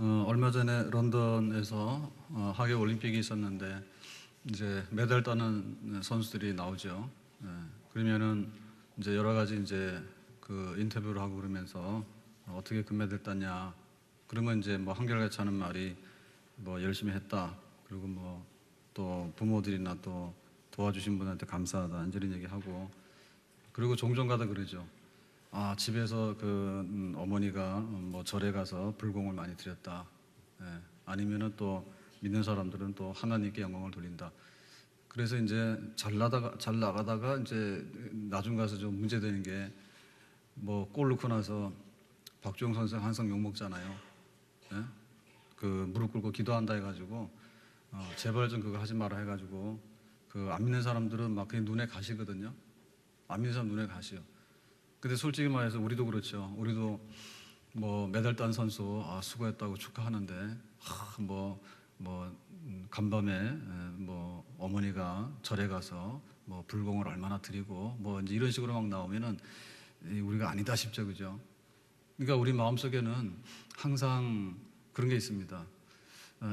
얼마 전에 런던에서 하계 올림픽이 있었는데 이제 메달 따는 선수들이 나오죠. 그러면은 이제 여러 가지 이제 그 인터뷰를 하고 그러면서 어떻게 금메달 땄냐. 그러면 이제 뭐 한결같이 하는 말이 뭐 열심히 했다. 그리고 뭐 또 부모들이나 또 도와주신 분한테 감사하다. 이런 얘기하고 그리고 종종 가다 그러죠. 아, 집에서 그 어머니가 뭐 절에 가서 불공을 많이 드렸다. 아니면은 또 믿는 사람들은 또 하나님께 영광을 돌린다. 그래서 이제 잘 나가다가 이제 나중 가서 좀 문제되는 게 뭐 골 넣고 나서 박주영 선수 항상 욕 먹잖아요. 예? 그 무릎 꿇고 기도한다 해가지고 제발 좀 그거 하지 마라 해가지고 그 안 믿는 사람들은 막 그냥 눈에 가시거든요. 안 믿는 사람 눈에 가시요. 근데 솔직히 말해서 우리도 그렇죠. 우리도 뭐 메달 딴 선수 수고했다고 축하하는데 간밤에 뭐 어머니가 절에 가서 뭐 불공을 얼마나 드리고 뭐 이제 이런 식으로 막 나오면은 우리가 아니다 싶죠, 그죠? 그러니까 우리 마음속에는 항상 그런 게 있습니다.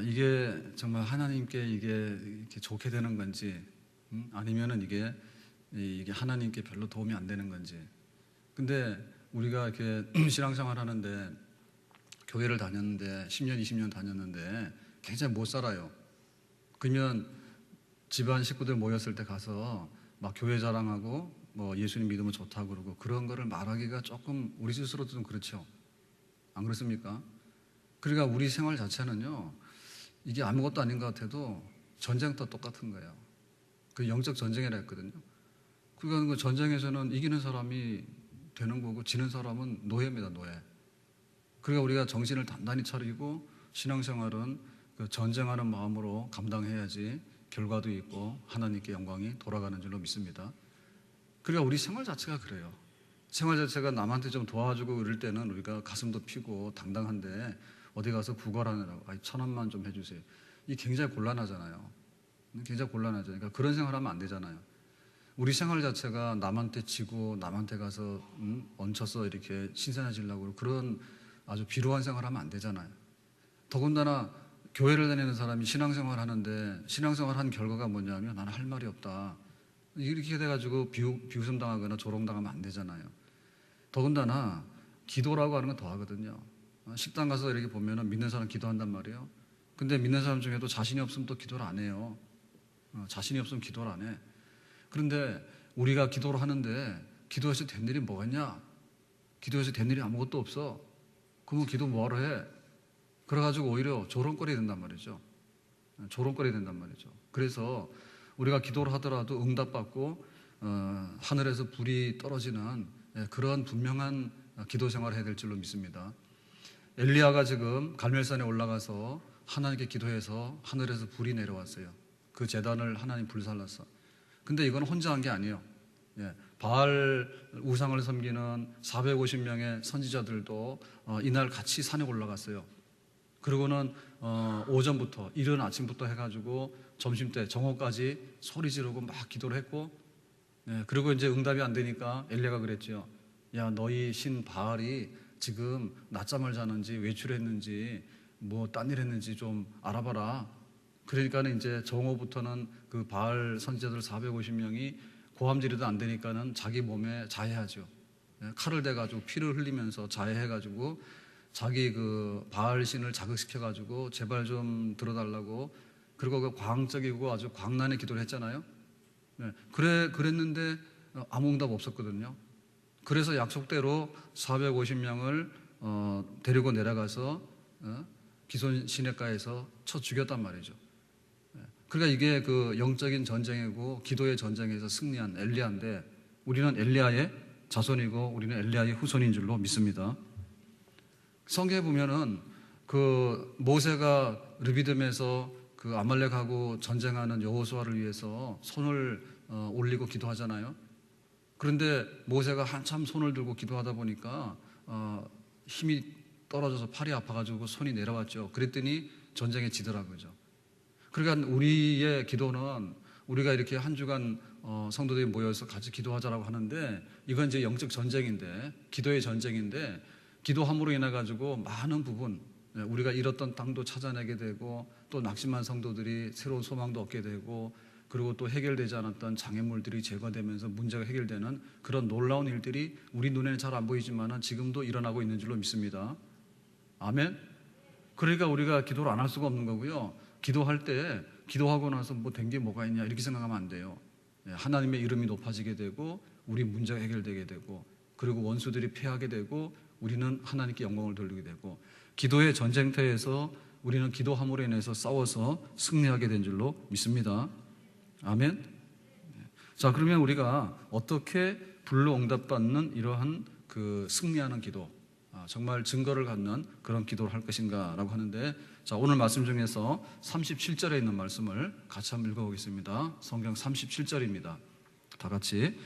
이게 정말 하나님께 이게 이렇게 좋게 되는 건지, 아니면은 이게 하나님께 별로 도움이 안 되는 건지. 근데 우리가 이렇게 신앙생활 하는데 교회를 다녔는데 10년, 20년 다녔는데 굉장히 못 살아요. 그러면 집안 식구들 모였을 때 가서 막 교회 자랑하고 뭐 예수님 믿으면 좋다고 그러고 그런 거를 말하기가 조금 우리 스스로도 좀 그렇죠. 안 그렇습니까? 그러니까 우리 생활 자체는요, 이게 아무것도 아닌 것 같아도 전쟁도 똑같은 거예요. 그 영적 전쟁이라 했거든요. 그러니까 그 전쟁에서는 이기는 사람이 되는 거고 지는 사람은 노예입니다, 노예. 그러니까 우리가 정신을 단단히 차리고 신앙생활은 그 전쟁하는 마음으로 감당해야지 결과도 있고 하나님께 영광이 돌아가는 줄로 믿습니다. 그러니까 우리 생활 자체가 그래요. 생활 자체가 남한테 좀 도와주고 이럴 때는 우리가 가슴도 피고 당당한데 어디 가서 구걸하느라고 1,000원만 좀 해주세요. 이게 굉장히 곤란하잖아요. 굉장히 곤란하죠. 그러니까 그런 생활하면 안 되잖아요. 우리 생활 자체가 남한테 지고 남한테 가서 얹혀서 이렇게 신선해지려고 그런 아주 비루한 생활하면 안 되잖아요. 더군다나 교회를 다니는 사람이 신앙생활 하는데 신앙생활 한 결과가 뭐냐면 나는 할 말이 없다. 이렇게 돼가지고 비웃음 당하거나 조롱당하면 안 되잖아요. 더군다나 기도라고 하는 건 더 하거든요. 식당 가서 이렇게 보면은 믿는 사람 기도한단 말이에요. 근데 믿는 사람 중에도 자신이 없으면 또 기도를 안 해요. 자신이 없으면 기도를 안 해. 그런데 우리가 기도를 하는데 기도해서 된 일이 뭐겠냐? 기도해서 된 일이 아무것도 없어. 그러면 기도 뭐하러 해? 그래가지고 오히려 조롱거리 된단 말이죠. 조롱거리 된단 말이죠. 그래서 우리가 기도를 하더라도 응답받고 하늘에서 불이 떨어지는 그런 분명한 기도 생활을 해야 될 줄로 믿습니다. 엘리야가 지금 갈멜산에 올라가서 하나님께 기도해서 하늘에서 불이 내려왔어요. 그 제단을 하나님 불살랐어. 근데 이건 혼자 한 게 아니에요. 바알 우상을 섬기는 450명의 선지자들도 이날 같이 산에 올라갔어요. 그리고는 오전부터 이른 아침부터 해가지고 점심때 정오까지 소리 지르고 막 기도를 했고, 그리고 이제 응답이 안 되니까 엘리야가 그랬죠. 야, 너희 신 바알이 지금 낮잠을 자는지 외출했는지 뭐 딴 일 했는지 좀 알아봐라. 그러니까는 이제 정오부터는 그 바알 선지자들 450명이 고함 지르도 안 되니까는 자기 몸에 자해하죠. 칼을 대가지고 피를 흘리면서 자해해가지고 자기 그 바알 신을 자극시켜가지고 제발 좀 들어달라고, 그리고 그 광적이고 아주 광란의 기도를 했잖아요. 그랬는데 아무 응답 없었거든요. 그래서 약속대로 450명을 데리고 내려가서 기손 시냇가에서 쳐 죽였단 말이죠. 그러니까 이게 그 영적인 전쟁이고 기도의 전쟁에서 승리한 엘리야인데 우리는 엘리야의 자손이고 우리는 엘리야의 후손인 줄로 믿습니다. 성경에 보면은 그 모세가 르비딤에서 그 아말렉하고 전쟁하는 여호수아를 위해서 손을 올리고 기도하잖아요. 그런데 모세가 한참 손을 들고 기도하다 보니까 힘이 떨어져서 팔이 아파가지고 손이 내려왔죠. 그랬더니 전쟁에 지더라고요. 그러니까 우리의 기도는 우리가 이렇게 한 주간 성도들이 모여서 같이 기도하자라고 하는데 이건 이제 영적 전쟁인데, 기도의 전쟁인데, 기도함으로 인해 가지고 많은 부분, 우리가 잃었던 땅도 찾아내게 되고 또 낙심한 성도들이 새로운 소망도 얻게 되고 그리고 또 해결되지 않았던 장애물들이 제거되면서 문제가 해결되는 그런 놀라운 일들이 우리 눈에는 잘 안 보이지만 지금도 일어나고 있는 줄로 믿습니다. 아멘. 그러니까 우리가 기도를 안 할 수가 없는 거고요. 기도할 때 기도하고 나서 뭐 된 게 뭐가 있냐 이렇게 생각하면 안 돼요. 하나님의 이름이 높아지게 되고 우리 문제가 해결되게 되고 그리고 원수들이 패하게 되고 우리는 하나님께 영광을 돌리게 되고 기도의 전쟁터에서 우리는 기도함으로 인해서 싸워서 승리하게 된 줄로 믿습니다. 아멘. 자, 그러면 우리가 어떻게 불로 응답받는 이러한 그 승리하는 기도, 정말 증거를 갖는 그런 기도를 할 것인가라고 하는데, 자, 오늘 말씀 중에서 37절에 있는 말씀을 같이 한번 읽어보겠습니다. 성경 37절입니다. 다 같이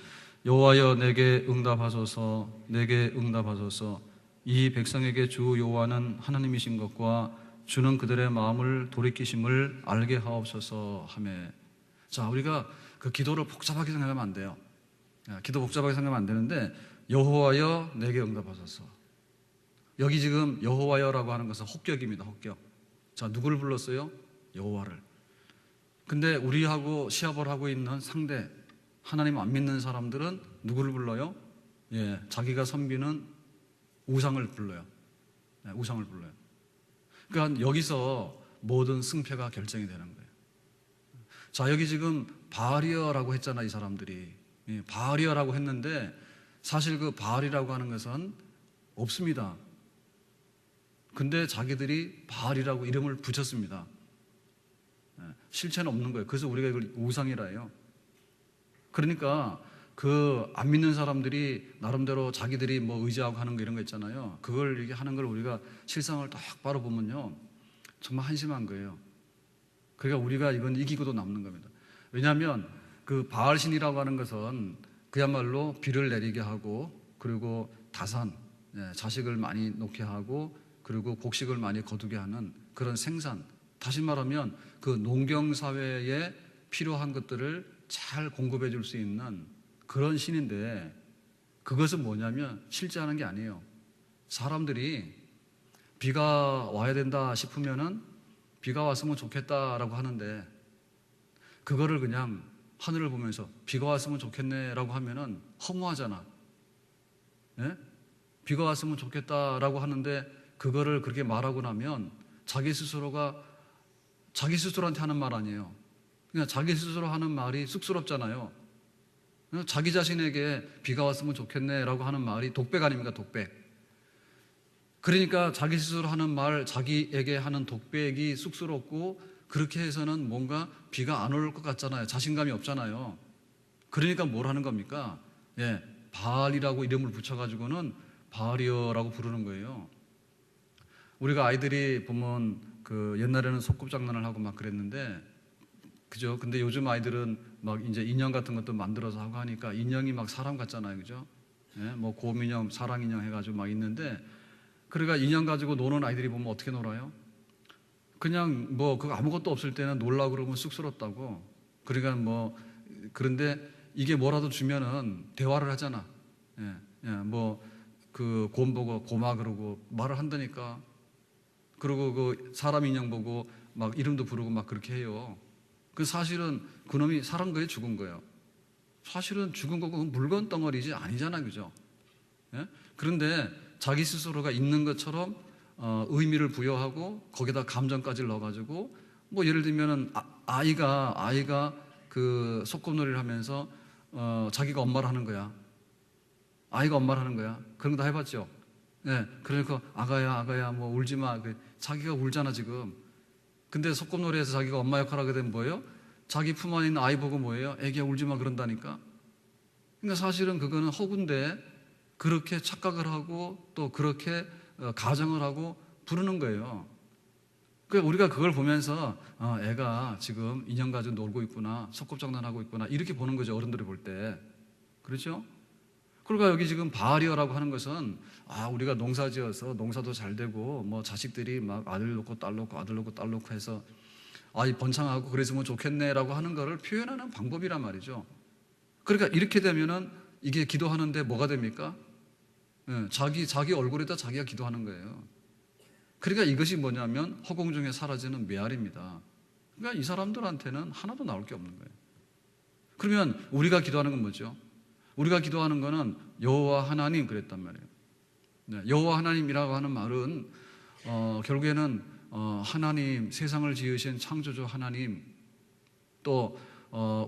여호와여 내게 응답하소서, 내게 응답하소서. 이 백성에게 주 여호와는 하나님이신 것과 주는 그들의 마음을 돌이키심을 알게 하옵소서 하매. 자, 우리가 그 기도를 복잡하게 생각하면 안 돼요. 기도 복잡하게 생각하면 안 되는데 여호와여 내게 응답하소서. 여기 지금 여호와여라고 하는 것은 혹격입니다. 혹격. 자, 누구를 불렀어요? 여호와를. 근데 우리하고 시합을 하고 있는 상대, 하나님 안 믿는 사람들은 누구를 불러요? 자기가 섬기는 우상을 불러요. 우상을 불러요. 그러니까 여기서 모든 승패가 결정이 되는 거예요. 자, 여기 지금 바알이어라고 했잖아, 이 사람들이. 바알이어라고 했는데 사실 그 바알이라고 하는 것은 없습니다. 근데 자기들이 바알이라고 이름을 붙였습니다. 실체는 없는 거예요. 그래서 우리가 이걸 우상이라 해요. 그러니까 그 안 믿는 사람들이 나름대로 자기들이 뭐 의지하고 하는 거 이런 거 있잖아요. 그걸 이렇게 하는 걸 우리가 실상을 딱 바라보면요, 정말 한심한 거예요. 그러니까 우리가 이건 이기고도 남는 겁니다. 왜냐하면 그 바알신이라고 하는 것은 그야말로 비를 내리게 하고 그리고 다산, 자식을 많이 놓게 하고 그리고 곡식을 많이 거두게 하는 그런 생산, 다시 말하면 그 농경사회에 필요한 것들을 잘 공급해 줄 수 있는 그런 신인데, 그것은 뭐냐면 실제 하는 게 아니에요. 사람들이 비가 와야 된다 싶으면은 비가 왔으면 좋겠다라고 하는데 그거를 그냥 하늘을 보면서 비가 왔으면 좋겠네라고 하면은 허무하잖아. 비가 왔으면 좋겠다라고 하는데 그거를 그렇게 말하고 나면 자기 스스로가 자기 스스로한테 하는 말 아니에요. 그냥 자기 스스로 하는 말이 쑥스럽잖아요. 자기 자신에게 비가 왔으면 좋겠네라고 하는 말이 독백 아닙니까? 독백. 그러니까 자기 스스로 하는 말, 자기에게 하는 독백이 쑥스럽고 그렇게 해서는 뭔가 비가 안 올 것 같잖아요. 자신감이 없잖아요. 그러니까 뭘 하는 겁니까? 바알이라고 이름을 붙여가지고는 바알이어라고 부르는 거예요. 우리가 아이들이 보면 그 옛날에는 소꿉장난을 하고 막 그랬는데, 그죠? 근데 요즘 아이들은 막 이제 인형 같은 것도 만들어서 하고 하니까 인형이 막 사람 같잖아요. 그죠? 뭐 곰인형, 사랑인형 해가지고 막 있는데, 그러니까 인형 가지고 노는 아이들이 보면 어떻게 놀아요? 그냥 뭐 그 아무것도 없을 때는 놀라고 그러면 쑥스럽다고. 그러니까 뭐 그런데 이게 뭐라도 주면은 대화를 하잖아. 뭐 그 곰 보고 고마 그러고 말을 한다니까. 그리고 그 사람 인형 보고 막 이름도 부르고 막 그렇게 해요. 그 사실은 그놈이 살은 거예요, 죽은 거예요? 사실은 죽은 거고 물건 덩어리지 아니잖아, 그죠? 그런데 자기 스스로가 있는 것처럼 의미를 부여하고 거기다 감정까지 넣어가지고 뭐 예를 들면은 아이가 그 소꿉놀이를 하면서 자기가 엄마를 하는 거야. 아이가 엄마를 하는 거야. 그런 거 다 해봤죠? 그러니까 아가야 뭐 울지 마. 자기가 울잖아 지금. 근데 소꿉놀이에서 자기가 엄마 역할을 하게 되면 뭐예요? 자기 품 안에 있는 아이 보고 뭐예요? 애기야 울지 마 그런다니까. 그러니까 사실은 그거는 허구인데 그렇게 착각을 하고 또 그렇게 가정을 하고 부르는 거예요. 그러니까 우리가 그걸 보면서 애가 지금 인형 가지고 놀고 있구나, 소꿉장난하고 있구나 이렇게 보는 거죠, 어른들이 볼 때. 그렇죠? 그러니까 여기 지금 바알이어라고 하는 것은 우리가 농사지어서 농사도 잘 되고 뭐 자식들이 막 아들 놓고 딸 놓고 아들 놓고 딸 놓고 해서 번창하고 그랬으면 좋겠네라고 하는 거를 표현하는 방법이란 말이죠. 그러니까 이렇게 되면은 이게 기도하는데 뭐가 됩니까? 자기 얼굴에다 자기가 기도하는 거예요. 그러니까 이것이 뭐냐면 허공 중에 사라지는 메아리입니다. 그러니까 이 사람들한테는 하나도 나올 게 없는 거예요. 그러면 우리가 기도하는 건 뭐죠? 우리가 기도하는 거는 여호와 하나님 그랬단 말이에요. 네, 여호와 하나님이라고 하는 말은 결국에는 하나님, 세상을 지으신 창조주 하나님, 또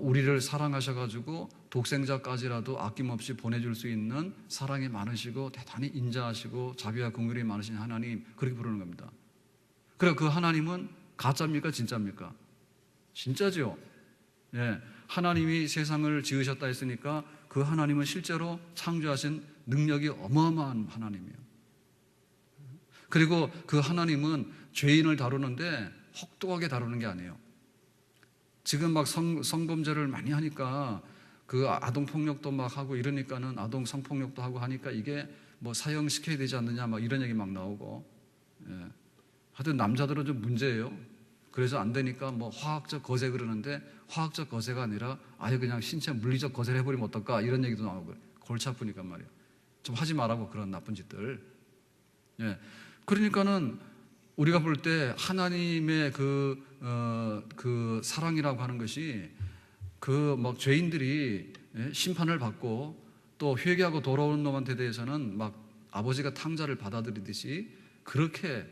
우리를 사랑하셔가지고 독생자까지라도 아낌없이 보내줄 수 있는 사랑이 많으시고 대단히 인자하시고 자비와 긍휼이 많으신 하나님, 그렇게 부르는 겁니다. 그래, 그 하나님은 가짜입니까 진짜입니까? 진짜죠. 예, 하나님이 세상을 지으셨다 했으니까 그 하나님은 실제로 창조하신 능력이 어마어마한 하나님이에요. 그리고 그 하나님은 죄인을 다루는데 혹독하게 다루는 게 아니에요. 지금 막 성범죄를 많이 하니까 그 아동폭력도 막 하고 이러니까는 아동 성폭력도 하고 하니까 이게 뭐 사형시켜야 되지 않느냐 막 이런 얘기 막 나오고, 예. 하여튼 남자들은 좀 문제예요. 그래서 안 되니까 뭐 화학적 거세 그러는데 화학적 거세가 아니라 아예 그냥 신체 물리적 거세를 해버리면 어떨까 이런 얘기도 나오고, 골치 아프니까 말이에요. 좀 하지 말라고 그런 나쁜 짓들. 예. 그러니까는 우리가 볼 때 하나님의 그 사랑이라고 하는 것이 그 막 죄인들이 심판을 받고 또 회개하고 돌아오는 놈한테 대해서는 막 아버지가 탕자를 받아들이듯이 그렇게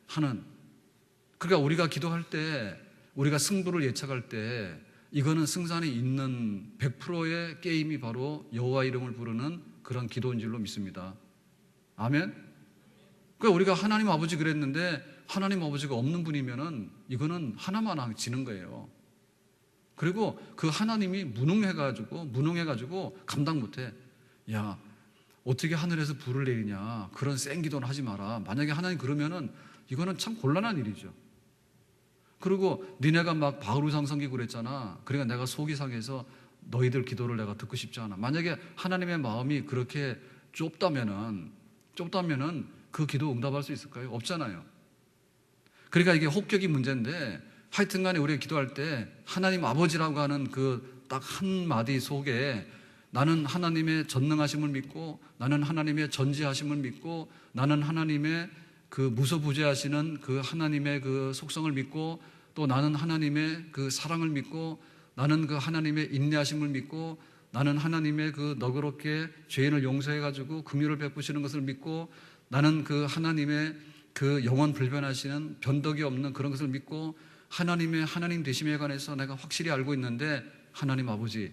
하는. 그러니까 우리가 기도할 때, 우리가 승부를 예측할 때 이거는 승산이 있는 100%의 게임이 바로 여호와 이름을 부르는 그런 기도인 줄로 믿습니다. 아멘. 그러니까 우리가 하나님 아버지 그랬는데 하나님 아버지가 없는 분이면은 이거는 하나만 지는 거예요. 그리고 그 하나님이 무능해가지고 감당 못해. 야, 어떻게 하늘에서 불을 내리냐, 그런 센 기도는 하지 마라. 만약에 하나님 그러면은 이거는 참 곤란한 일이죠. 그리고 니네가 막 바울우상 섬기고 그랬잖아. 그러니까 내가 속이 상해서 너희들 기도를 내가 듣고 싶지 않아. 만약에 하나님의 마음이 그렇게 좁다면은 그 기도 응답할 수 있을까요? 없잖아요. 그러니까 이게 혹격이 문제인데, 하여튼 간에 우리가 기도할 때 하나님 아버지라고 하는 그 딱 한마디 속에 나는 하나님의 전능하심을 믿고, 나는 하나님의 전지하심을 믿고, 나는 하나님의 그 무소부재하시는 그 하나님의 그 속성을 믿고, 또 나는 하나님의 그 사랑을 믿고, 나는 그 하나님의 인내하심을 믿고, 나는 하나님의 그 너그럽게 죄인을 용서해가지고 긍휼을 베푸시는 것을 믿고, 나는 그 하나님의 그 영원 불변하시는 변덕이 없는 그런 것을 믿고, 하나님의 하나님 되심에 관해서 내가 확실히 알고 있는데, 하나님 아버지,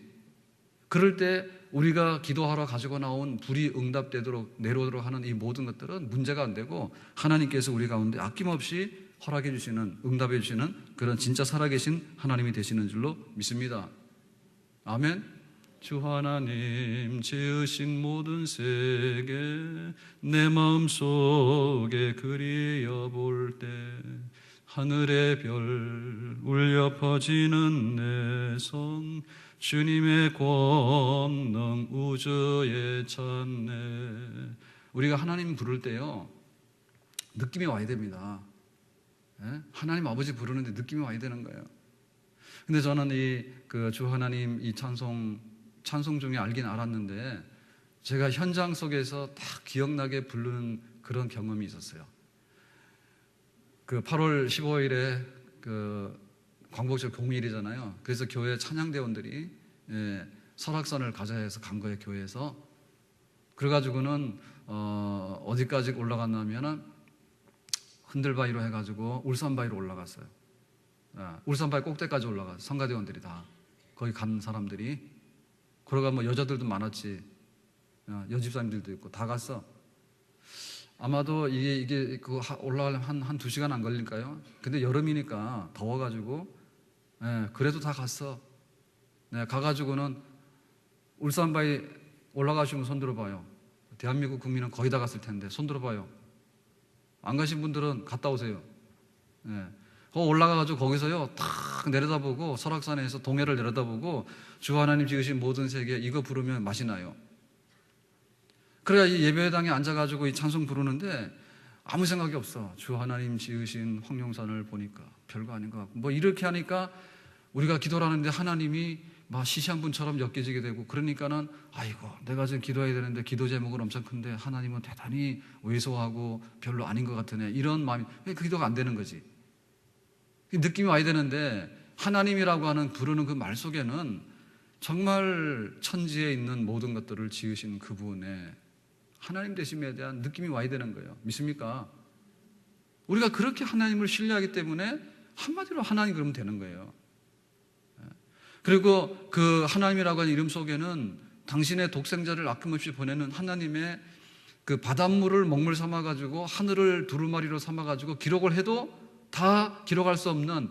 그럴 때 우리가 기도하러 가지고 나온 불이 응답되도록 내려오도록 하는 이 모든 것들은 문제가 안 되고 하나님께서 우리 가운데 아낌없이 허락해 주시는, 응답해 주시는 그런 진짜 살아계신 하나님이 되시는 줄로 믿습니다. 아멘. 주 하나님 지으신 모든 세계 내 마음속에 그리어 볼 때, 하늘의 별 울려 퍼지는 내 성, 주님의 권능 우주에 찾네. 우리가 하나님 부를 때요, 느낌이 와야 됩니다. 하나님 아버지 부르는데 느낌이 와야 되는 거예요. 근데 저는 그 주 하나님 이 찬송 중에 알긴 알았는데, 제가 현장 속에서 딱 기억나게 부르는 그런 경험이 있었어요. 그 8월 15일에 그 광복절 공휴일이잖아요. 그래서 교회 찬양대원들이 설악산을 가자 해서 간 거예요, 교회에서. 그래가지고는 어디까지 올라갔냐면은 흔들바위로 해가지고 울산바위로 올라갔어요. 울산바위 꼭대기까지 올라갔어요. 성가대원들이 다 거기 간 사람들이. 그러가 뭐 여자들도 많았지, 여집사님들도 있고 다 갔어. 아마도 이게 그 올라가려면 한 2시간 안 걸릴까요? 근데 여름이니까 더워가지고, 그래도 다 갔어. 가가지고는 울산바위 올라가시면 손 들어봐요. 대한민국 국민은 거의 다 갔을 텐데 손 들어봐요. 안 가신 분들은 갔다 오세요. 올라가가지고 거기서요 탁 내려다보고, 설악산에서 동해를 내려다보고 주 하나님 지으신 모든 세계 이거 부르면 맛이 나요. 그래야 이 예배당에 앉아가지고 이 찬송 부르는데 아무 생각이 없어. 주 하나님 지으신 황룡산을 보니까 별거 아닌 것 같고, 뭐 이렇게 하니까 우리가 기도를 하는데 하나님이 막 시시한 분처럼 엮여지게 되고, 그러니까는 아이고 내가 지금 기도해야 되는데 기도 제목은 엄청 큰데 하나님은 대단히 왜소하고 별로 아닌 것 같으네, 이런 마음이, 그 기도가 안 되는 거지. 느낌이 와야 되는데, 하나님이라고 하는 부르는 그 말 속에는 정말 천지에 있는 모든 것들을 지으신 그분의 하나님 되심에 대한 느낌이 와야 되는 거예요. 믿습니까? 우리가 그렇게 하나님을 신뢰하기 때문에 한마디로 하나님 그러면 되는 거예요. 그리고 그 하나님이라고 하는 이름 속에는 당신의 독생자를 아낌없이 보내는 하나님의 그 바닷물을 먹물 삼아가지고 하늘을 두루마리로 삼아가지고 기록을 해도 다 기록할 수 없는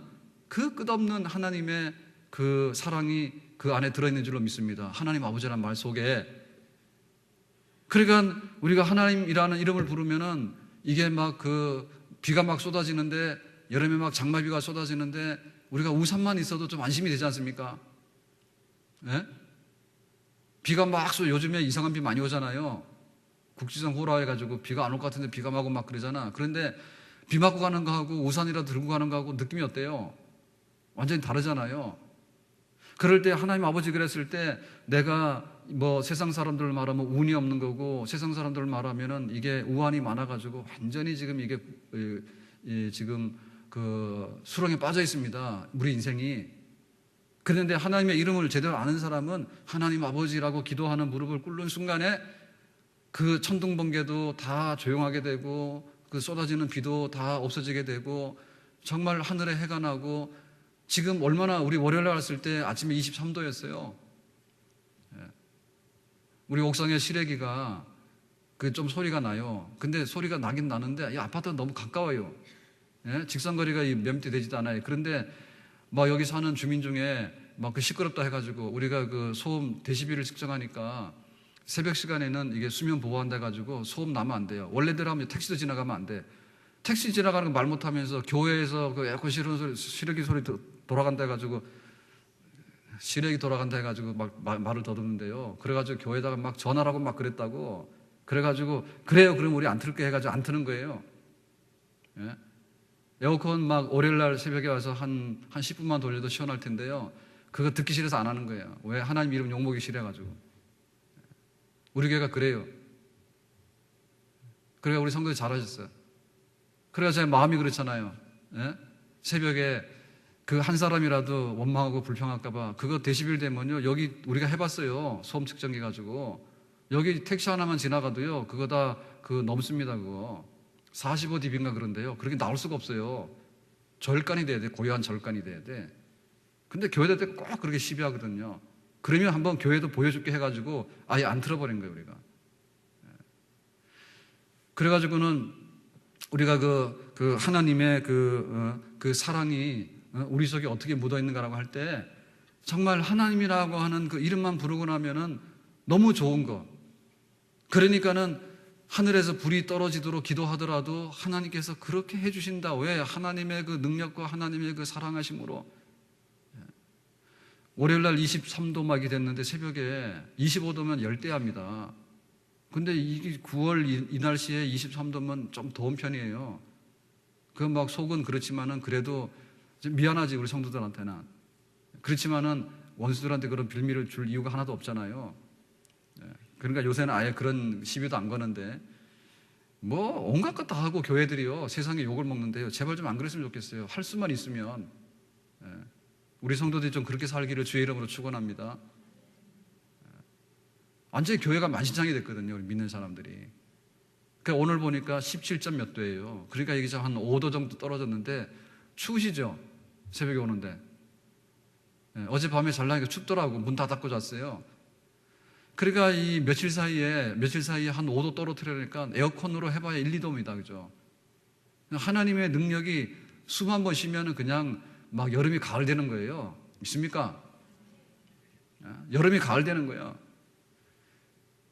그 끝없는 하나님의 그 사랑이 그 안에 들어있는 줄로 믿습니다. 하나님 아버지라는 말 속에. 그러니까 우리가 하나님이라는 이름을 부르면은 이게 막 그 비가 막 쏟아지는데, 여름에 막 장마비가 쏟아지는데 우리가 우산만 있어도 좀 안심이 되지 않습니까? 예? 비가 막 요즘에 이상한 비 많이 오잖아요. 국지성 호라 해가지고 비가 안 올 것 같은데 비가 마고 막 그러잖아. 그런데 비 맞고 가는 거하고 우산이라도 들고 가는 거하고 느낌이 어때요? 완전히 다르잖아요. 그럴 때 하나님 아버지 그랬을 때, 내가 뭐 세상 사람들 말하면 운이 없는 거고, 세상 사람들 말하면은 이게 우환이 많아가지고 완전히 지금 이게 지금 그 수렁에 빠져 있습니다, 우리 인생이. 그런데 하나님의 이름을 제대로 아는 사람은 하나님 아버지라고 기도하는 무릎을 꿇는 순간에 그 천둥 번개도 다 조용하게 되고, 그 쏟아지는 비도 다 없어지게 되고, 정말 하늘에 해가 나고. 지금 얼마나, 우리 월요일에 왔을 때 아침에 23도였어요. 우리 옥상에 시래기가 그 좀 소리가 나요. 근데 소리가 나긴 나는데 이 아파트가 너무 가까워요. 직선거리가 몇 미터 되지도 않아요. 그런데 막 여기 사는 주민 중에 막 그 시끄럽다 해가지고, 우리가 그 소음 데시벨을 측정하니까 새벽 시간에는 이게 수면 보호한다 해가지고 소음 나면 안 돼요. 원래대로 하면 택시도 지나가면 안 돼. 택시 지나가는 거 말 못하면서 교회에서 그 에어컨 실은 소리, 시래기 소리 돌아간다 해가지고, 시래기 돌아간다 해가지고 막 말을 더듬는데요. 그래가지고 교회에다가 막 전화라고 막 그랬다고. 그래가지고 그래요, 그럼 우리 안 틀게 해가지고 안 트는 거예요. 예? 에어컨 막 월요일날 새벽에 와서 한 10분만 돌려도 시원할 텐데요. 그거 듣기 싫어서 안 하는 거예요. 왜? 하나님 이름 욕먹이 싫어가지고. 우리 교회가 그래요. 그래야 우리 성도들이 잘하셨어요. 그래야 제 마음이 그렇잖아요. 예? 새벽에 그 한 사람이라도 원망하고 불평할까봐, 그거 데시벨 되면요, 여기 우리가 해봤어요. 소음 측정기 가지고. 여기 택시 하나만 지나가도요, 그거 다 그 넘습니다, 그거. 45dB인가 그런데요. 그렇게 나올 수가 없어요. 절간이 돼야 돼. 고요한 절간이 돼야 돼. 근데 교회 될 때 꼭 그렇게 시비하거든요. 그러면 한번 교회도 보여줄게 해가지고 아예 안 틀어버린 거예요, 우리가. 그래가지고는 우리가 그 하나님의 그 사랑이 우리 속에 어떻게 묻어 있는가라고 할 때, 정말 하나님이라고 하는 그 이름만 부르고 나면은 너무 좋은 거. 그러니까는 하늘에서 불이 떨어지도록 기도하더라도 하나님께서 그렇게 해주신다. 왜? 하나님의 그 능력과 하나님의 그 사랑하심으로. 월요일날 23도막이 됐는데 새벽에 25도면 열대야입니다. 근데 이게 9월 이 날씨에 23도면 좀 더운 편이에요. 그 막 속은 그렇지만은 그래도 미안하지, 우리 성도들한테는. 그렇지만은 원수들한테 그런 빌미를 줄 이유가 하나도 없잖아요. 그러니까 요새는 아예 그런 시비도 안 거는데, 뭐 온갖 것 다 하고 교회들이요, 세상에 욕을 먹는데요. 제발 좀 안 그랬으면 좋겠어요. 할 수만 있으면. 우리 성도들이 좀 그렇게 살기를 주의 이름으로 축원합니다. 완전히 교회가 만신창이 됐거든요, 우리 믿는 사람들이. 그러니까 오늘 보니까 17점 몇 도예요. 그러니까 이게 한 5도 정도 떨어졌는데 추우시죠? 새벽에 오는데. 어젯밤에 잘나니까 춥더라고. 문 다 닫고 잤어요. 그러니까 이 며칠 사이에 한 5도 떨어뜨리니까 에어컨으로 해봐야 1, 2도입니다. 그죠? 하나님의 능력이 수만 번 쉬면은 그냥 막 여름이 가을 되는 거예요. 믿습니까? 여름이 가을 되는 거예요.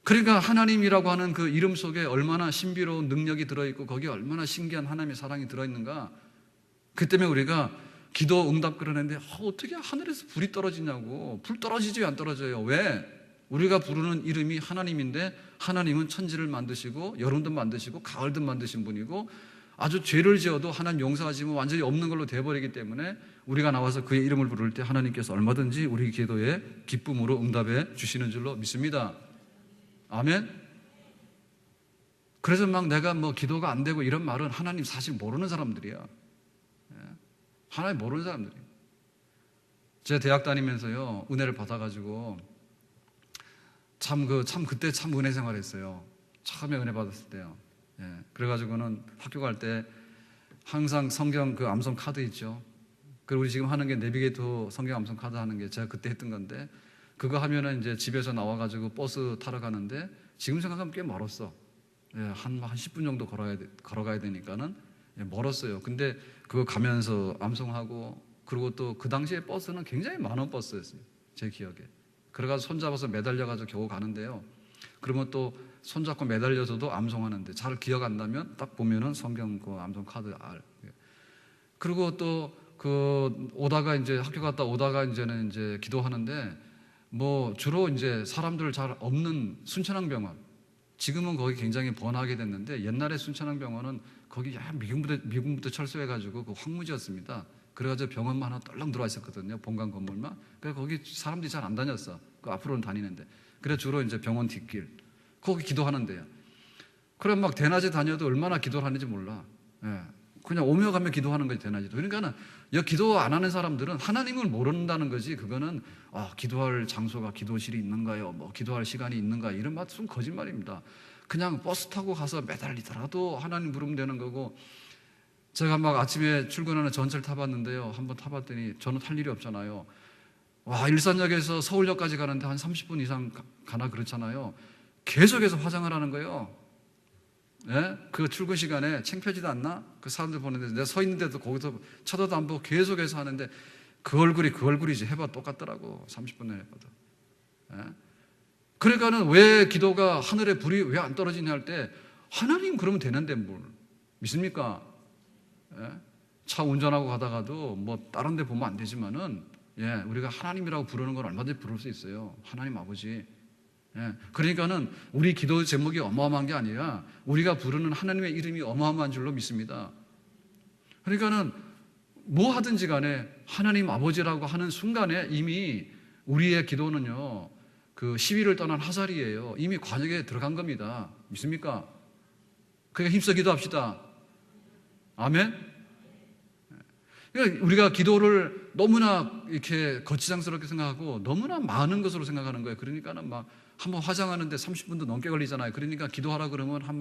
그러니까 하나님이라고 하는 그 이름 속에 얼마나 신비로운 능력이 들어있고, 거기에 얼마나 신기한 하나님의 사랑이 들어있는가. 그 때문에 우리가 기도 응답 그러는데 어떻게 하늘에서 불이 떨어지냐고. 불 떨어지지 왜 안 떨어져요? 왜? 우리가 부르는 이름이 하나님인데, 하나님은 천지를 만드시고 여름도 만드시고 가을도 만드신 분이고, 아주 죄를 지어도 하나님 용서하시면 완전히 없는 걸로 돼버리기 때문에 우리가 나와서 그의 이름을 부를 때 하나님께서 얼마든지 우리 기도에 기쁨으로 응답해 주시는 줄로 믿습니다. 아멘. 그래서 막 내가 뭐 기도가 안 되고 이런 말은 하나님 사실 모르는 사람들이야. 하나님 모르는 사람들이에요. 제가 대학 다니면서요, 은혜를 받아가지고 참 그때 참 은혜 생활했어요. 처음에 은혜 받았을 때요. 그래가지고는 학교 갈 때 항상 성경 그 암송 카드 있죠. 그리고 우리 지금 하는 게 내비게이터 성경 암송 카드 하는 게 제가 그때 했던 건데, 그거 하면은 이제 집에서 나와가지고 버스 타러 가는데 지금 생각하면 꽤 멀었어. 한 10분 정도 걸어가야 되니까는 멀었어요. 근데 그거 가면서 암송하고, 그리고 또 그 당시에 버스는 굉장히 많은 버스였어요. 제 기억에. 그래가지고 손잡아서 매달려가지고 겨우 가는데요. 그러면 또 손잡고 매달려서도 암송하는데 잘 기억 안 나면 딱 보면은 성경 그 암송 카드 그리고 또 그 오다가 이제 학교 갔다 오다가 이제는 이제 기도하는데 뭐 주로 이제 사람들 잘 없는 순천향병원, 지금은 거기 굉장히 번화하게 됐는데 옛날에 순천향병원은 거기 미군부대 철수해가지고 그 황무지였습니다. 그래가지고 병원만 하나 떨렁 들어와 있었거든요. 본관 건물만. 그래서 거기 사람들이 잘 안 다녔어. 그 앞으로는 다니는데. 그래 주로 이제 병원 뒷길. 거기 기도하는데요. 그럼 막 대낮에 다녀도 얼마나 기도를 하는지 몰라. 그냥 오며 가며 기도하는 거지, 대낮에도. 그러니까는 여기 기도 안 하는 사람들은 하나님을 모른다는 거지. 그거는 기도할 장소가 기도실이 있는가요? 뭐 기도할 시간이 있는가? 이런 말은 거짓말입니다. 그냥 버스 타고 가서 매달리더라도 하나님 부르면 되는 거고. 제가 막 아침에 출근하는 전철 타봤는데요. 한번 타봤더니 저는 탈 일이 없잖아요. 일산역에서 서울역까지 가는데 한 30분 이상 가나 그렇잖아요. 계속해서 화장을 하는 거예요. 그 출근 시간에 창피하지도 않나? 그 사람들 보는데 내가 서 있는데도 거기서 쳐다도 안 보고 계속해서 하는데 그 얼굴이지. 해봐 똑같더라고. 30분 내내 봐도. 그러니까는 왜 기도가 하늘에 불이 왜 안 떨어지냐 할 때 하나님 그러면 되는데 뭘 믿습니까? 차 운전하고 가다가도 뭐 다른 데 보면 안 되지만은 우리가 하나님이라고 부르는 건 얼마든지 부를 수 있어요. 하나님 아버지. 그러니까는 우리 기도 제목이 어마어마한 게 아니라 우리가 부르는 하나님의 이름이 어마어마한 줄로 믿습니다. 그러니까는 뭐 하든지 간에 하나님 아버지라고 하는 순간에 이미 우리의 기도는요, 그 시위를 떠난 화살이에요. 이미 관역에 들어간 겁니다. 믿습니까? 그러니까 힘써 기도합시다. 아멘? 그러니까 우리가 기도를 너무나 이렇게 거치장스럽게 생각하고 너무나 많은 것으로 생각하는 거예요. 그러니까는 막 한번 화장하는데 30분도 넘게 걸리잖아요. 그러니까 기도하라 그러면 한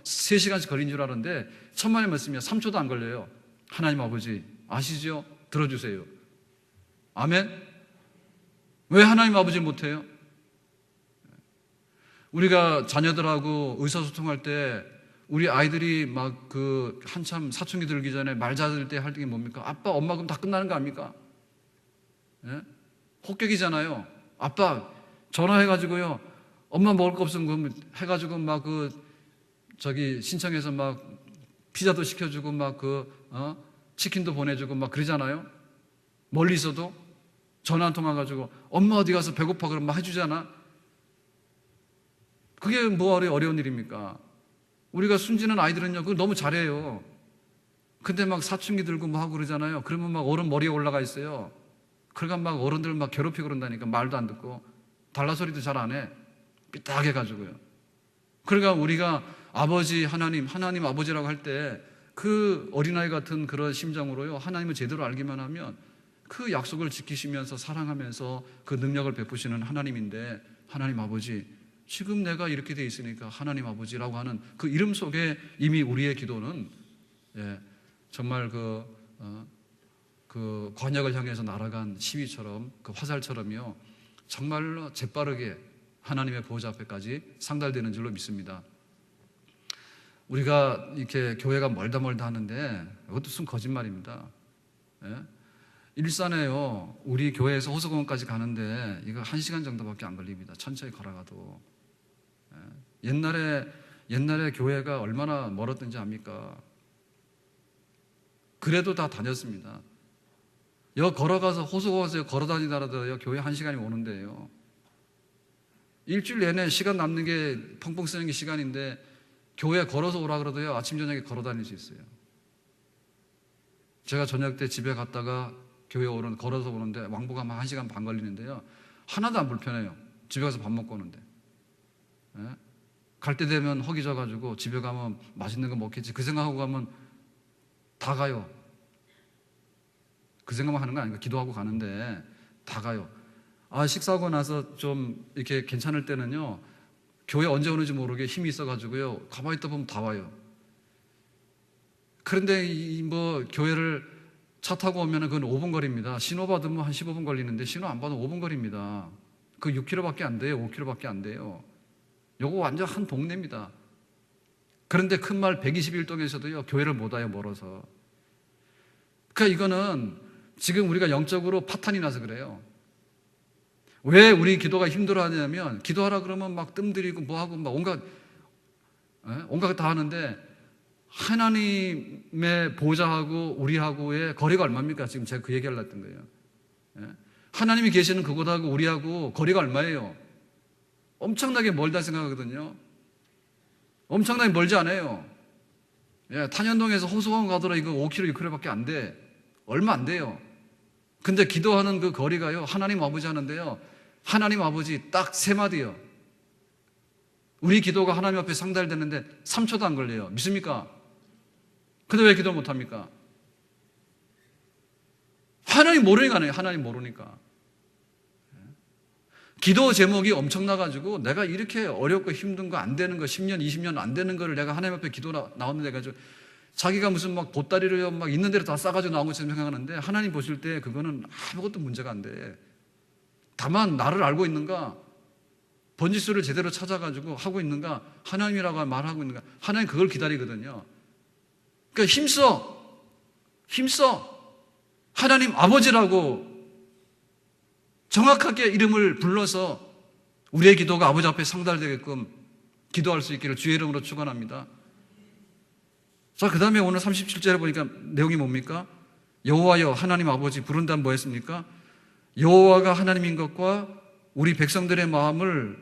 3시간씩 걸린 줄 알았는데 천만의 말씀이야. 3초도 안 걸려요. 하나님 아버지 아시죠? 들어주세요. 아멘? 왜 하나님 아버지 못해요? 우리가 자녀들하고 의사소통할 때 우리 아이들이 막 그 한참 사춘기 들기 전에 말 찾을 때 할 게 뭡니까? 아빠, 엄마 그럼 다 끝나는 거 아닙니까? 혹격이잖아요. 아빠 전화해가지고요. 엄마 먹을 거 없으면 그럼 해가지고 막 신청해서 막 피자도 시켜주고 막 치킨도 보내주고 막 그러잖아요. 멀리 있어도 전화 한 통화 가지고 엄마 어디 가서 배고파 그러면 막 해주잖아. 그게 뭐 어려운 일입니까? 우리가 순진한 아이들은요, 그거 너무 잘해요. 근데 막 사춘기 들고 뭐 하고 그러잖아요. 그러면 막 어른 머리에 올라가 있어요. 그러니까 막 어른들 막 괴롭히고 그런다니까. 말도 안 듣고 달라소리도 잘 안 해. 삐딱해 가지고요. 그러니까 우리가 아버지 하나님 아버지라고 할 때 그 어린아이 같은 그런 심정으로요, 하나님을 제대로 알기만 하면 그 약속을 지키시면서 사랑하면서 그 능력을 베푸시는 하나님인데, 하나님 아버지 지금 내가 이렇게 돼 있으니까 하나님 아버지라고 하는 그 이름 속에 이미 우리의 기도는 정말 그 관역을 향해서 날아간 시위처럼, 그 화살처럼요, 정말로 재빠르게 하나님의 보호자 앞에까지 상달되는 줄로 믿습니다. 우리가 이렇게 교회가 멀다 하는데 이것도 순 거짓말입니다. 일산에요, 우리 교회에서 호수공원까지 가는데 이거 1시간 정도밖에 안 걸립니다. 천천히 걸어가도. 옛날에 교회가 얼마나 멀었던지 압니까? 그래도 다 다녔습니다. 걸어가서 호수공원에서 걸어다니더라도 교회 1시간이 오는데요. 일주일 내내 시간 남는 게 펑펑 쓰는 게 시간인데 교회 걸어서 오라 그러도요, 아침 저녁에 걸어 다닐 수 있어요. 제가 저녁 때 집에 갔다가 교회 걸어서 오는데 왕복하면 1시간 반 걸리는데요, 하나도 안 불편해요. 집에 가서 밥 먹고 오는데. 예? 갈 때 되면 허기 져가지고 집에 가면 맛있는 거 먹겠지, 그 생각하고 가면 다 가요. 그 생각만 하는 거 아니고 기도하고 가는데 다 가요. 식사하고 나서 좀 이렇게 괜찮을 때는요, 교회 언제 오는지 모르게 힘이 있어가지고요, 가만히 있다 보면 다 와요. 그런데 교회를 차 타고 오면 그건 5분 거리입니다. 신호 받으면 한 15분 걸리는데 신호 안 받으면 5분 거리입니다. 그 6km밖에 안 돼요. 5km밖에 안 돼요. 요거 완전 한 동네입니다. 그런데 큰 말 121동에서도요, 교회를 못 와요, 멀어서. 그러니까 이거는 지금 우리가 영적으로 파탄이 나서 그래요. 왜 우리 기도가 힘들어하냐면, 기도하라 그러면 막 뜸들이고 뭐하고 막 온갖 다 하는데, 하나님의 보좌하고 우리하고의 거리가 얼마입니까? 지금 제가 그 얘기하려고 했던 거예요. 하나님이 계시는 그곳하고 우리하고 거리가 얼마예요? 엄청나게 멀다 생각하거든요. 엄청나게 멀지 않아요. 탄현동에서 호수공원 가더라 이거 5km, 6km밖에 안 돼. 얼마 안 돼요. 근데 기도하는 그 거리가요, 하나님 아버지 하는데요, 하나님 아버지 딱 3마디요. 우리 기도가 하나님 앞에 상달되는데 3초도 안 걸려요. 믿습니까? 근데 왜 기도 못합니까? 하나님 모르니까 안 해요. 하나님 모르니까. 기도 제목이 엄청나가지고 내가 이렇게 어렵고 힘든 거 안 되는 거 10년, 20년 안 되는 거를 내가 하나님 앞에 기도 나오는데 가지고 자기가 무슨 막 보따리를 막 있는 대로 다 싸가지고 나온 것처럼 생각하는데, 하나님 보실 때 그거는 아무것도 문제가 안 돼. 다만 나를 알고 있는가, 번지수를 제대로 찾아가지고 하고 있는가, 하나님이라고 말하고 있는가, 하나님 그걸 기다리거든요. 그러니까 힘써 하나님 아버지라고 정확하게 이름을 불러서 우리의 기도가 아버지 앞에 상달되게끔 기도할 수 있기를 주의 이름으로 축원합니다. 자, 그 다음에 오늘 37절에 보니까 내용이 뭡니까? 여호와여 하나님 아버지 부른 다음 뭐 했습니까? 여호와가 하나님인 것과 우리 백성들의 마음을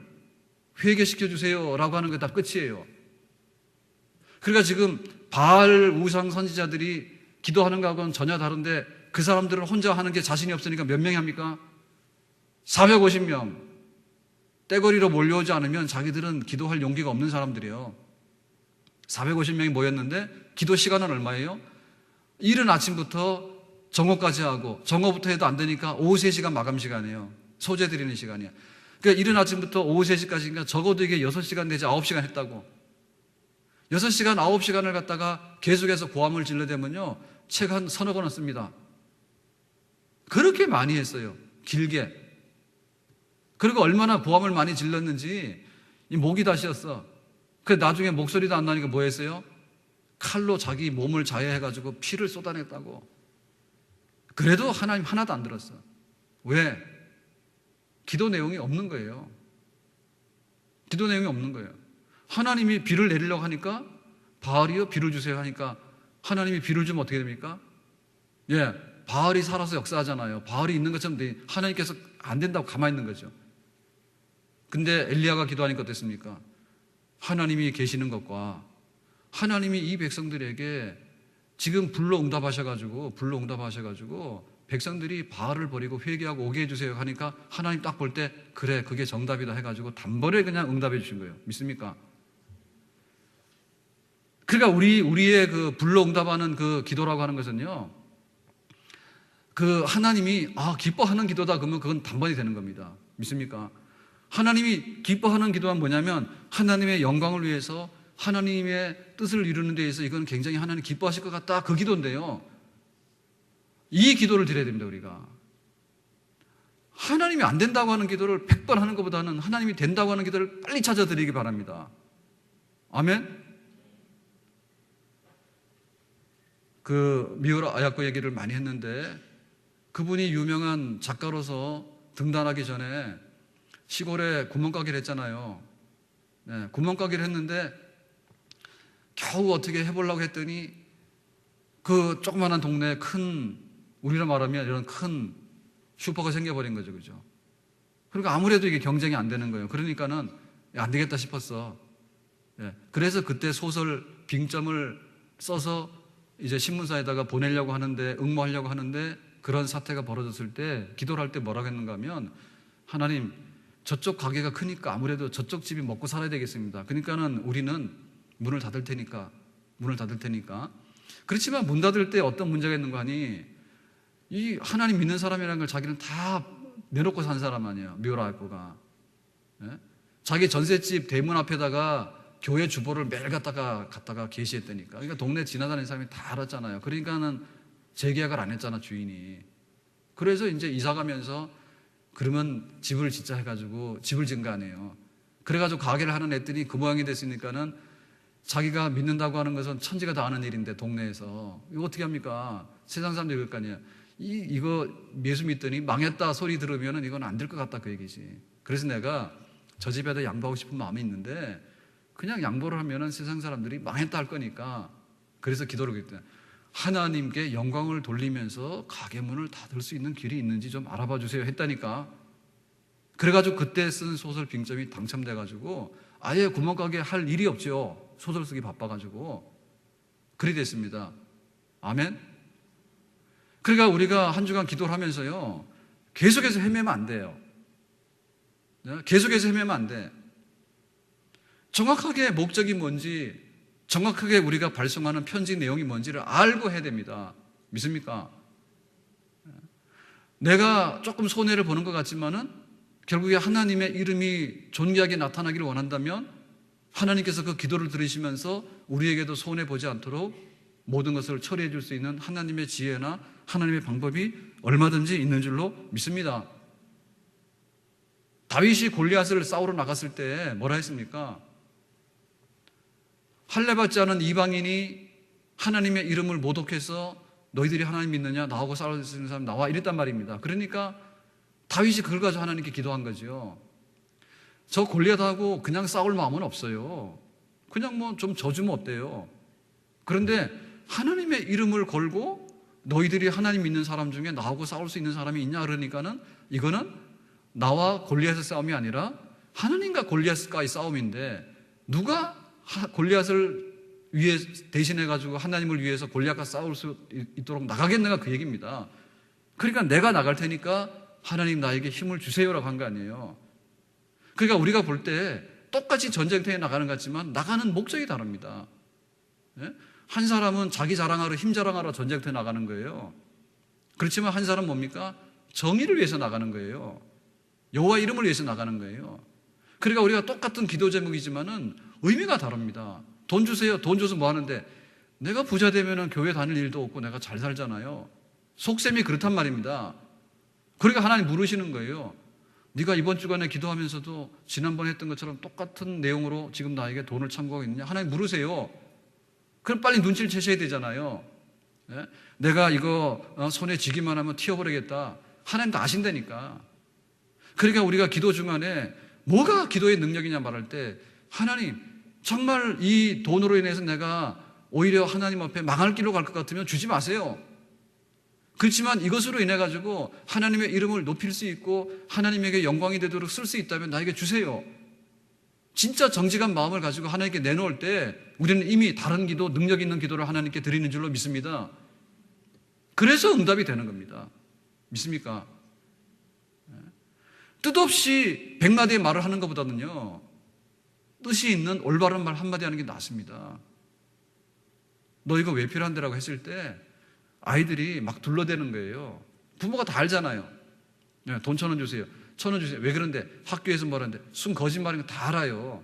회개시켜 주세요 라고 하는 게 다 끝이에요. 그러니까 지금 바알 우상 선지자들이 기도하는 거하고는 전혀 다른데, 그 사람들은 혼자 하는 게 자신이 없으니까 몇 명이 합니까? 450명. 떼거리로 몰려오지 않으면 자기들은 기도할 용기가 없는 사람들이에요. 450명이 모였는데 기도 시간은 얼마예요? 이른 아침부터 정오까지 하고, 정오부터 해도 안 되니까 오후 3시간 마감 시간이에요. 소재 드리는 시간이에요. 그러니까 이른 아침부터 오후 3시까지니까 적어도 이게 6시간 내지 9시간 했다고. 6시간, 9시간을 갖다가 계속해서 고함을 질러대면요, 책 한 서너 권은 씁니다. 그렇게 많이 했어요. 길게. 그리고 얼마나 고함을 많이 질렀는지 이 목이 다 쉬었어. 그 나중에 목소리도 안 나니까 뭐 했어요? 칼로 자기 몸을 자해해가지고 피를 쏟아냈다고. 그래도 하나님 하나도 안 들었어. 왜? 기도 내용이 없는 거예요. 기도 내용이 없는 거예요. 하나님이 비를 내리려고 하니까, 바알이요 비를 주세요 하니까 하나님이 비를 주면 어떻게 됩니까? 바알이 살아서 역사하잖아요. 바알이 있는 것처럼 하나님께서 안 된다고 가만히 있는 거죠. 근데 엘리야가 기도하니까 어땠습니까? 하나님이 계시는 것과 하나님이 이 백성들에게 지금 불러 응답하셔가지고 백성들이 바알을 버리고 회개하고 오게 해주세요 하니까 하나님 딱 볼 때 그래 그게 정답이다 해가지고 단번에 그냥 응답해 주신 거예요. 믿습니까? 그러니까 우리의 그 불러 응답하는 그 기도라고 하는 것은요, 그 하나님이 기뻐하는 기도다 그러면 그건 단번에 되는 겁니다. 믿습니까? 하나님이 기뻐하는 기도는 뭐냐면 하나님의 영광을 위해서 하나님의 뜻을 이루는 데 있어서 이건 굉장히 하나님 기뻐하실 것 같다, 그 기도인데요, 이 기도를 드려야 됩니다. 우리가 하나님이 안 된다고 하는 기도를 100번 하는 것보다는 하나님이 된다고 하는 기도를 빨리 찾아드리기 바랍니다. 아멘. 그 미우라 아야코 얘기를 많이 했는데, 그분이 유명한 작가로서 등단하기 전에 시골에 구멍가게를 했잖아요. 구멍가게를 했는데 겨우 어떻게 해보려고 했더니 그 조그마한 동네에 큰, 우리로 말하면 이런 큰 슈퍼가 생겨버린 거죠. 그죠? 그러니까 아무래도 이게 경쟁이 안 되는 거예요. 그러니까는 안 되겠다 싶었어. 그래서 그때 소설 빙점을 써서 이제 신문사에다가 보내려고 하는데, 응모하려고 하는데, 그런 사태가 벌어졌을 때 기도를 할 때 뭐라고 했는가 하면, 하나님, 저쪽 가게가 크니까 아무래도 저쪽 집이 먹고 살아야 되겠습니다. 그러니까는 우리는 문을 닫을 테니까. 그렇지만 문 닫을 때 어떤 문제가 있는 거 아니, 이 하나님 믿는 사람이라는 걸 자기는 다 내놓고 산 사람 아니에요. 미오라이코가. 자기 전셋집 대문 앞에다가 교회 주보를 매일 갖다가 게시했다니까. 그러니까 동네 지나다니는 사람이 다 알았잖아요. 그러니까는 재계약을 안 했잖아, 주인이. 그래서 이제 이사 가면서 그러면 집을 짓자 해가지고 집을 지은 거 아니에요. 그래가지고 가게를 하는 애들이 그 모양이 됐으니까는 자기가 믿는다고 하는 것은 천지가 다 아는 일인데, 동네에서 이거 어떻게 합니까? 세상 사람들이 그럴 거 아니에요. 이거 예수 믿더니 망했다 소리 들으면은 이건 안 될 것 같다, 그 얘기지. 그래서 내가 저 집에다 양보하고 싶은 마음이 있는데 그냥 양보를 하면은 세상 사람들이 망했다 할 거니까, 그래서 기도를 했대. 하나님께 영광을 돌리면서 가게 문을 닫을 수 있는 길이 있는지 좀 알아봐 주세요 했다니까. 그래가지고 그때 쓴 소설 빙점이 당첨돼가지고 아예 구멍가게 할 일이 없죠. 소설 쓰기 바빠가지고. 그리 됐습니다. 아멘. 그러니까 우리가 한 주간 기도를 하면서요, 계속해서 헤매면 안 돼요. 계속해서 헤매면 안 돼. 정확하게 목적이 뭔지, 정확하게 우리가 발송하는 편지 내용이 뭔지를 알고 해야 됩니다. 믿습니까? 내가 조금 손해를 보는 것 같지만은 결국에 하나님의 이름이 존귀하게 나타나기를 원한다면 하나님께서 그 기도를 들으시면서 우리에게도 손해 보지 않도록 모든 것을 처리해 줄 수 있는 하나님의 지혜나 하나님의 방법이 얼마든지 있는 줄로 믿습니다. 다윗이 골리앗을 싸우러 나갔을 때 뭐라 했습니까? 할례받지 않은 이방인이 하나님의 이름을 모독해서 너희들이 하나님 믿느냐? 나하고 싸울 수 있는 사람 나와, 이랬단 말입니다. 그러니까 다윗이 그걸 가지고 하나님께 기도한 거죠. 저 골리앗하고 그냥 싸울 마음은 없어요. 그냥 뭐 좀 져주면 어때요? 그런데 하나님의 이름을 걸고 너희들이 하나님 믿는 사람 중에 나하고 싸울 수 있는 사람이 있냐? 그러니까는 이거는 나와 골리앗의 싸움이 아니라 하나님과 골리앗과의 싸움인데, 누가 골리앗을 위해 대신해 가지고 하나님을 위해서 골리앗과 싸울 수 있도록 나가겠는가, 그 얘기입니다. 그러니까 내가 나갈 테니까 하나님 나에게 힘을 주세요라고 한 거 아니에요. 그러니까 우리가 볼 때 똑같이 전쟁터에 나가는 것 같지만 나가는 목적이 다릅니다. 한 사람은 자기 자랑하러, 힘 자랑하러 전쟁터에 나가는 거예요. 그렇지만 한 사람은 뭡니까? 정의를 위해서 나가는 거예요. 여호와 이름을 위해서 나가는 거예요. 그러니까 우리가 똑같은 기도 제목이지만은 의미가 다릅니다. 돈 주세요. 돈 줘서 뭐 하는데, 내가 부자 되면은 교회 다닐 일도 없고 내가 잘 살잖아요. 속셈이 그렇단 말입니다. 그러니까 하나님 물으시는 거예요. 네가 이번 주간에 기도하면서도 지난번에 했던 것처럼 똑같은 내용으로 지금 나에게 돈을 참고하고 있느냐? 하나님 물으세요. 그럼 빨리 눈치를 채셔야 되잖아요. 내가 이거 손에 쥐기만 하면 튀어버리겠다. 하나님 다 아신다니까. 그러니까 우리가 기도 중간에 뭐가 기도의 능력이냐 말할 때, 하나님 정말 이 돈으로 인해서 내가 오히려 하나님 앞에 망할 길로 갈 것 같으면 주지 마세요. 그렇지만 이것으로 인해 가지고 하나님의 이름을 높일 수 있고 하나님에게 영광이 되도록 쓸 수 있다면 나에게 주세요. 진짜 정직한 마음을 가지고 하나님께 내놓을 때 우리는 이미 다른 기도, 능력 있는 기도를 하나님께 드리는 줄로 믿습니다. 그래서 응답이 되는 겁니다. 믿습니까? 뜻없이 100마디의 말을 하는 것보다는요, 뜻이 있는 올바른 말 한마디 하는 게 낫습니다. 너 이거 왜 필요한데라고 했을 때 아이들이 막 둘러대는 거예요. 부모가 다 알잖아요. 돈 1,000원 주세요. 1,000원 주세요. 왜 그런데? 학교에서 뭐라는데? 순 거짓말인 거 다 알아요.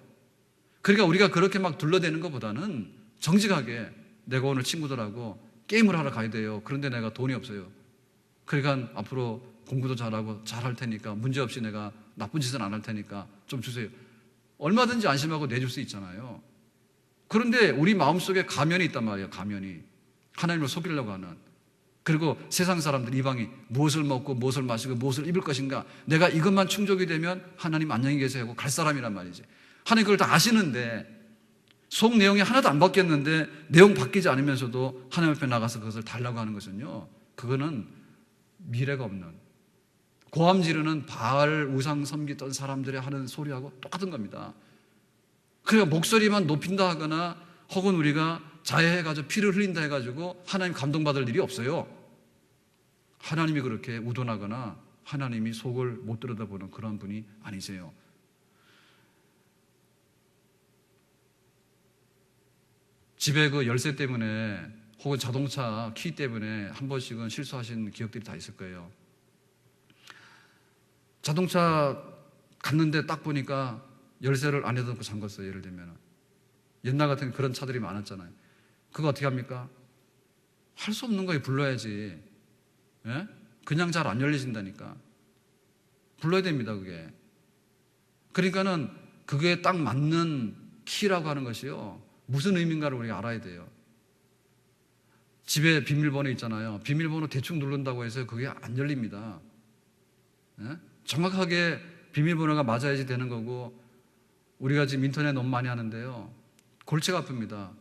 그러니까 우리가 그렇게 막 둘러대는 것보다는 정직하게, 내가 오늘 친구들하고 게임을 하러 가야 돼요. 그런데 내가 돈이 없어요. 그러니까 앞으로 공부도 잘하고 잘할 테니까, 문제없이 내가 나쁜 짓은 안 할 테니까 좀 주세요. 얼마든지 안심하고 내줄 수 있잖아요. 그런데 우리 마음속에 가면이 있단 말이에요. 가면이. 하나님을 속이려고 하는. 그리고 세상 사람들, 이방이 무엇을 먹고 무엇을 마시고 무엇을 입을 것인가, 내가 이것만 충족이 되면 하나님 안녕히 계세요 하고 갈 사람이란 말이지. 하나님 그걸 다 아시는데, 속 내용이 하나도 안 바뀌었는데 내용 바뀌지 않으면서도 하나님 앞에 나가서 그것을 달라고 하는 것은요, 그거는 미래가 없는, 고함 지르는 바알 우상 섬기던 사람들이 하는 소리하고 똑같은 겁니다. 그러니까 목소리만 높인다 하거나 혹은 우리가 자해해가지고 피를 흘린다 해가지고 하나님 감동받을 일이 없어요. 하나님이 그렇게 우둔하거나 하나님이 속을 못 들여다보는 그런 분이 아니세요. 집에 그 열쇠 때문에 혹은 자동차 키 때문에 한 번씩은 실수하신 기억들이 다 있을 거예요. 자동차 갔는데 딱 보니까 열쇠를 안에 넣고 잠갔어요. 예를 들면 옛날 같은 그런 차들이 많았잖아요. 그거 어떻게 합니까? 할 수 없는 거에 불러야지. 예? 그냥 잘 안 열려진다니까. 불러야 됩니다, 그게. 그러니까는 그게 딱 맞는 키라고 하는 것이요, 무슨 의미인가를 우리가 알아야 돼요. 집에 비밀번호 있잖아요. 비밀번호 대충 누른다고 해서 그게 안 열립니다. 예? 정확하게 비밀번호가 맞아야지 되는 거고, 우리가 지금 인터넷 너무 많이 하는데요, 골치가 아픕니다.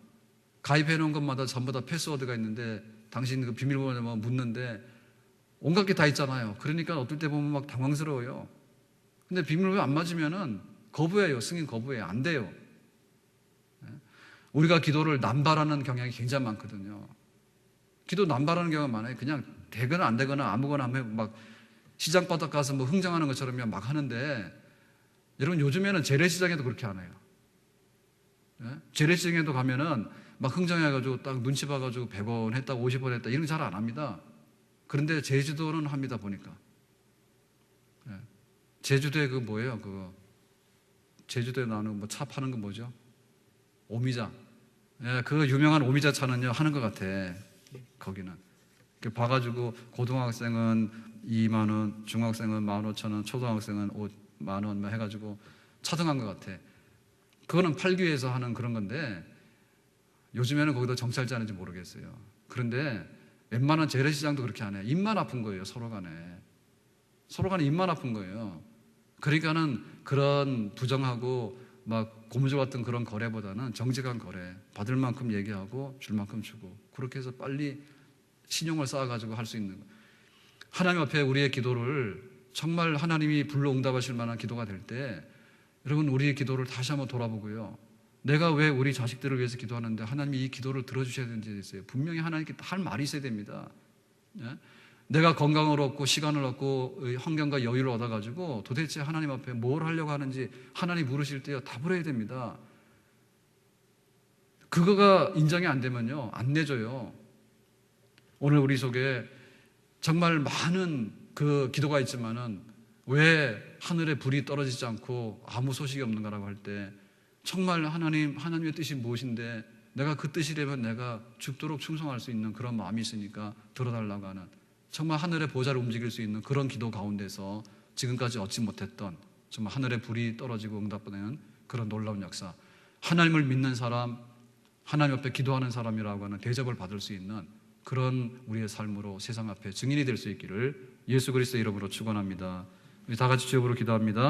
가입해 놓은 것마다 전부 다 패스워드가 있는데 당신 그 비밀번호 묻는데 온갖 게 다 있잖아요. 그러니까 어떨 때 보면 막 당황스러워요. 근데 비밀번호 안 맞으면은 거부해요. 승인 거부해요. 안 돼요. 우리가 기도를 남발하는 경향이 굉장히 많거든요. 기도 남발하는 경우가 많아요. 그냥 되거나 안 되거나 아무거나 하면 막 시장 바닥 가서 뭐 흥정하는 것처럼 막 하는데, 여러분 요즘에는 재래시장에도 그렇게 안 해요. 재래시장에도 가면은 막 흥정해가지고 딱 눈치 봐가지고 100원 했다 50원 했다 이런 거 잘 안 합니다. 그런데 제주도는 합니다. 보니까 제주도에 그 뭐예요, 그 제주도에 나오는 뭐 차 파는 거 뭐죠? 오미자. 그 유명한 오미자 차는요 하는 것 같아. 거기는 봐가지고 고등학생은 2만 원, 중학생은 15,000원, 초등학생은 5만 원 해가지고 차등한 것 같아. 그거는 팔기 위해서 하는 그런 건데, 요즘에는 거기도 정찰지 하는지 모르겠어요. 그런데 웬만한 재래시장도 그렇게 안 해요. 입만 아픈 거예요. 서로 간에 입만 아픈 거예요. 그러니까는 그런 부정하고 막 고무줄 같은 그런 거래보다는 정직한 거래, 받을 만큼 얘기하고 줄 만큼 주고, 그렇게 해서 빨리 신용을 쌓아가지고 할 수 있는 거. 하나님 앞에 우리의 기도를 정말 하나님이 불러 응답하실 만한 기도가 될 때, 여러분 우리의 기도를 다시 한번 돌아보고요, 내가 왜 우리 자식들을 위해서 기도하는데 하나님이 이 기도를 들어주셔야 되는지 있어요. 분명히 하나님께 할 말이 있어야 됩니다. 내가 건강을 얻고 시간을 얻고 환경과 여유를 얻어가지고 도대체 하나님 앞에 뭘 하려고 하는지 하나님 물으실 때요, 답을 해야 됩니다. 그거가 인정이 안 되면요 안 내줘요. 오늘 우리 속에 정말 많은 그 기도가 있지만은 왜 하늘에 불이 떨어지지 않고 아무 소식이 없는가라고 할 때, 정말 하나님의 뜻이 무엇인데 내가 그 뜻이라면 내가 죽도록 충성할 수 있는 그런 마음이 있으니까 들어달라고 하는, 정말 하늘의 보좌를 움직일 수 있는 그런 기도 가운데서 지금까지 얻지 못했던 정말 하늘의 불이 떨어지고 응답받는 그런 놀라운 역사, 하나님을 믿는 사람, 하나님 앞에 기도하는 사람이라고 하는 대접을 받을 수 있는 그런 우리의 삶으로 세상 앞에 증인이 될 수 있기를 예수 그리스도의 이름으로 축원합니다. 우리 다 같이 주역으로 기도합니다.